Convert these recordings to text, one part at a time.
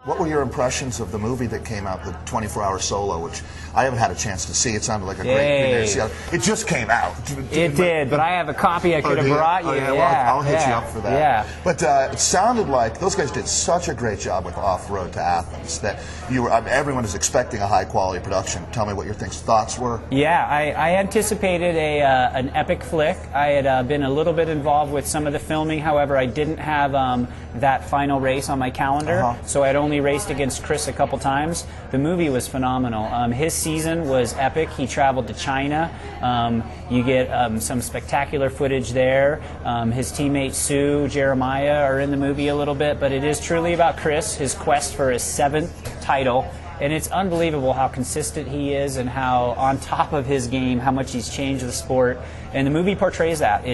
What were your impressions of the movie that came out, the 24-hour Solo, which I haven't had a chance to see? It sounded like a great premiere. It just came out. It did, but I have a copy I could have brought you. Oh, yeah, well, I'll hit you up for that. Yeah. But it sounded like those guys did such a great job with Off-Road to Athens that you were, everyone is expecting a high-quality production. Tell me what your thoughts were. Yeah, I anticipated an epic flick. I had been a little bit involved with some of the filming. However, I didn't have that final race on my calendar, so I'd only raced against Chris a couple times. The movie was phenomenal. His season was epic. He traveled to China. You get some spectacular footage there. His teammates Sue, Jeremiah are in the movie a little bit, but it is truly about Chris, his quest for his 7th title. And it's unbelievable how consistent he is and how on top of his game, how much he's changed the sport. And the movie portrays that.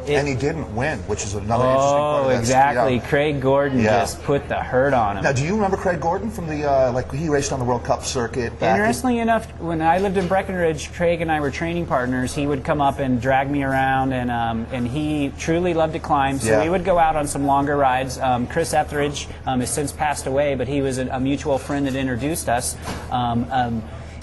And he didn't win, which is another interesting part of that. Exactly. Yeah. Craig Gordon just put the hurt on him. Now, do you remember Craig Gordon from the, he raced on the World Cup circuit? Interestingly enough, when I lived in Breckenridge, Craig and I were training partners. He would come up and drag me around, and he truly loved to climb, so we would go out on some longer rides. Chris Etheridge has since passed away, but he was a mutual friend that introduced us.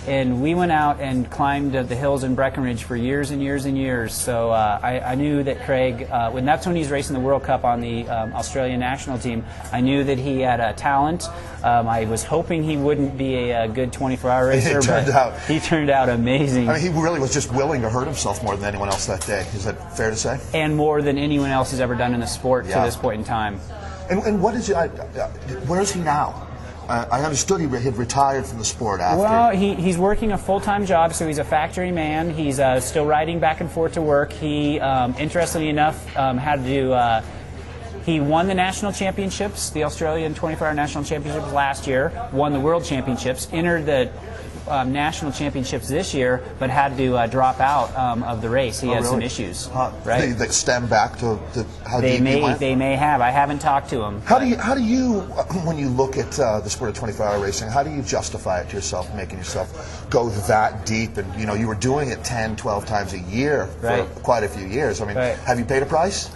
And we went out and climbed the hills in Breckenridge for years and years and years. So I knew that Craig, that's when he was racing the World Cup on the Australian national team, I knew that he had a talent. I was hoping he wouldn't be a good 24-hour racer, but he turned out amazing. I mean, he really was just willing to hurt himself more than anyone else that day. Is that fair to say? And more than anyone else has ever done in the sport to this point in time. And what is where is he now? I understood he had retired from the sport after. Well, he's working a full-time job, so he's a factory man. He's still riding back and forth to work. He, interestingly enough, he won the national championships, the Australian 24-hour national championships last year, won the world championships, entered the national championships this year, but had to drop out of the race. He had some issues. Right? They stem back to how they deep he went? They may have. I haven't talked to him. How do you, when you look at the sport of 24-hour racing, how do you justify it to yourself, making yourself go that deep? And you were doing it 10, 12 times a year for quite a few years. I mean, have you paid a price?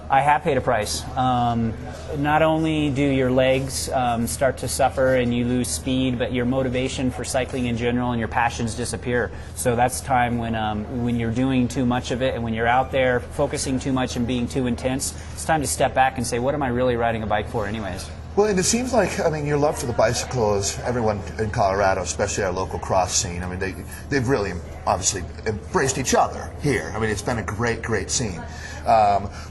I have paid a price. Not only do your legs start to suffer and you lose speed, but your motivation for cycling in general and your passions disappear. So that's time when you're doing too much of it, and when you're out there focusing too much and being too intense, it's time to step back and say, what am I really riding a bike for anyways? Well, and it seems like, your love for the bicycle is everyone in Colorado, especially our local cross scene. I mean, they've really obviously embraced each other here. I mean, it's been a great, great scene.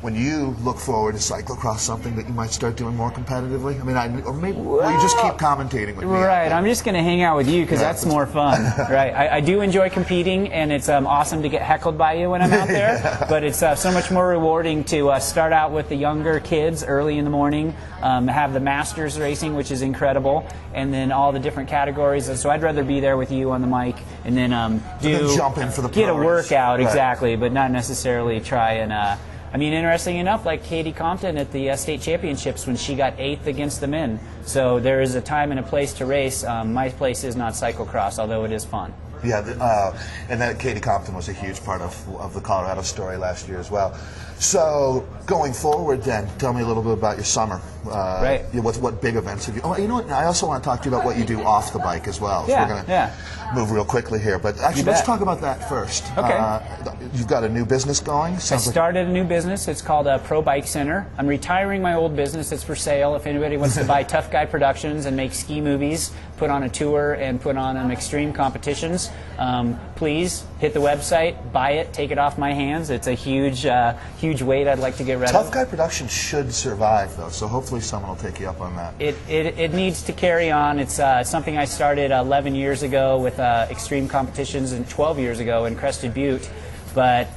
When you look forward to cyclocross, something that you might start doing more competitively? I mean, or maybe will you just keep commentating with me? Right, I'm just going to hang out with you because that's more fun. Right, I do enjoy competing, and it's awesome to get heckled by you when I'm out there, but it's so much more rewarding to start out with the younger kids early in the morning, have the Masters racing, which is incredible, and then all the different categories. And so I'd rather be there with you on the mic and then jump in for the get a workout, exactly, but not necessarily try and I mean, interesting enough, like Katie Compton at the state championships when she got 8th against the men. So there is a time and a place to race. My place is not cyclocross, although it is fun. Yeah, and then Katie Compton was a huge part of the Colorado story last year as well. So going forward then, tell me a little bit about your summer. What big events have you... Oh, you know what? I also want to talk to you about what you do off the bike as well. So we're going to move real quickly here. But actually, let's talk about that first. Okay. You've got a new business going? I started a new business. It's called Pro Bike Center. I'm retiring my old business. It's for sale. If anybody wants to buy Tough Guy Productions and make ski movies, put on a tour, and put on extreme competitions, please hit the website, buy it, take it off my hands. It's a huge weight I'd like to get rid of. Tough Guy Productions should survive, though, so hopefully someone will take you up on that. It needs to carry on. It's something I started 11 years ago with extreme competitions and 12 years ago in Crested Butte, but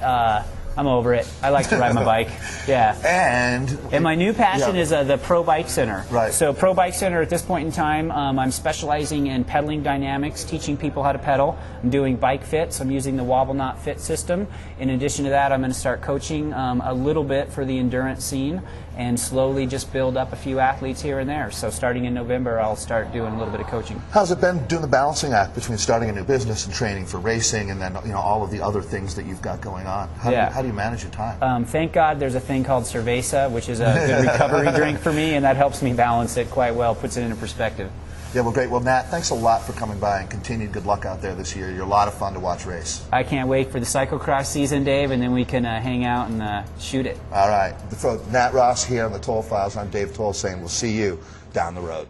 I'm over it. I like to ride my bike. Yeah. And my new passion is the Pro Bike Center. Right. So Pro Bike Center at this point in time, I'm specializing in pedaling dynamics, teaching people how to pedal. I'm doing bike fits. I'm using the Wobble Not Fit system. In addition to that, I'm going to start coaching a little bit for the endurance scene. and slowly just build up a few athletes here and there. So starting in November, I'll start doing a little bit of coaching. How's it been doing the balancing act between starting a new business and training for racing, and then all of the other things that you've got going on? How do you manage your time? Thank God there's a thing called Cerveza, which is a good recovery drink for me, and that helps me balance it quite well, puts it into perspective. Yeah, well, great. Well, Nat, thanks a lot for coming by, and continued good luck out there this year. You're a lot of fun to watch race. I can't wait for the cyclocross season, Dave, and then we can hang out and shoot it. All right. For Nat Ross here on the Toll Files, I'm Dave Toll saying we'll see you down the road.